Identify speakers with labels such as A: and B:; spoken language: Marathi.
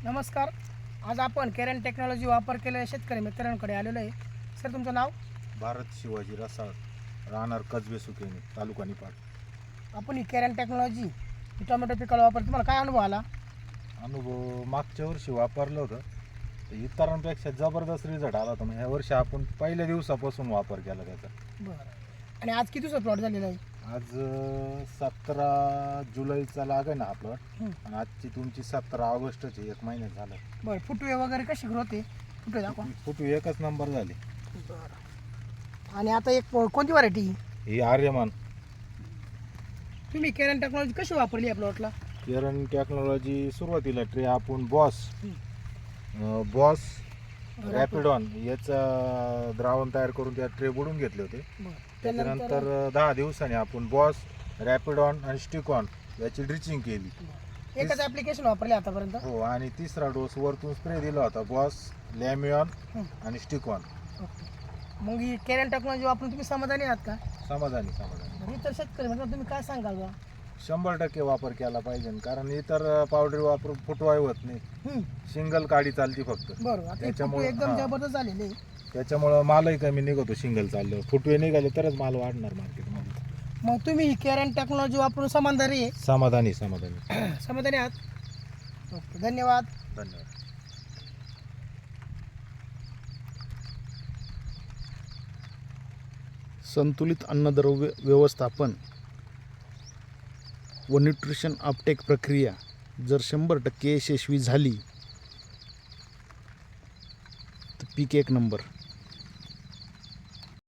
A: नमस्कार. आज आपण केरन टेक्नॉलॉजी वापर केलेल्या शेतकरी मित्रांकडे आलेलो आहे. सर, तुमचं नाव?
B: भारत शिवाजी रसाळ, राहणार कसबे सुकेने, तालुका निपाट.
A: आपण ही केरन टेक्नॉलॉजी टोमॅटो पिकाला वापर तुम्हाला काय अनुभव आला?
B: अनुभव मागच्या वर्षी वापरलं होतं तर इतरांपेक्षा जबरदस्त रिझल्ट आला होता. ह्या वर्षी आपण पहिल्या दिवसापासून वापर केला त्याचा.
A: बरं. आणि आज किती दिवसाचा प्लॉट झालेला आहे?
B: आज 17 जुलैचा लागे ना हा प्लॉट, आणि आजची तुमची 17 ऑगस्टची, 1 महिन्यात झालं.
A: बरं. फुटवे वगैरे कशी ग्रोथ आहे? फुटवे दाखवा.
B: फुटू एकच नंबर झाली.
A: बरं. आणि आता एक कोणती व्हरायटी?
B: ही आर्यमान.
A: तुम्ही केरन टेक्नॉलॉजी कशी वापरली या प्लॉटला?
B: केरन टेक्नॉलॉजी सुरुवातीला ट्रे आपण बॉस रॅपिडॉन याचं द्रावण तयार करून त्या ट्रे बुडून घेतले होते. त्याच्यानंतर 10 दिवसांनी आपण बॉस रॅपिडॉन आणि स्टिकॉन याची ड्रिचिंग केली.
A: एकच ॲप्लिकेशन वापरले आतापर्यंत?
B: हो, आणि तिसरा डोस वरतून स्प्रे दिला होता, बॉस लॅमियॉन आणि स्टिकॉन.
A: मग ही केरन टेक्नॉलॉजी वापरून तुम्ही समाधानी आहात का?
B: समाधानी.
A: इतर शेतकरी म्हणजे तुम्ही काय सांगाल बा?
B: 100% वापर केला पाहिजे, कारण इतर पावडर वापरून फुटवाय होत नाही. सिंगल काडी चालती फक्त.
A: बरोबर. आता
B: त्याच्यामुळे
A: एकदम जबरदस्त झालेले.
B: त्याच्यामुळं मालही कमी निघतो. सिंगल चालल्यावर फुटवे निघाले तरच माल वाढणार मार्केटमध्ये.
A: मग तुम्ही ही केरन टेक्नॉलॉजी वापरून समाधानी आहे?
B: समाधानी.
A: समाधानी आहात? ओके, धन्यवाद.
C: संतुलित अन्नद्रव्य व्यवस्थापन व न्यूट्रिशन अपटेक प्रक्रिया जर 100% यशस्वी झाली तर पीक 1 नंबर.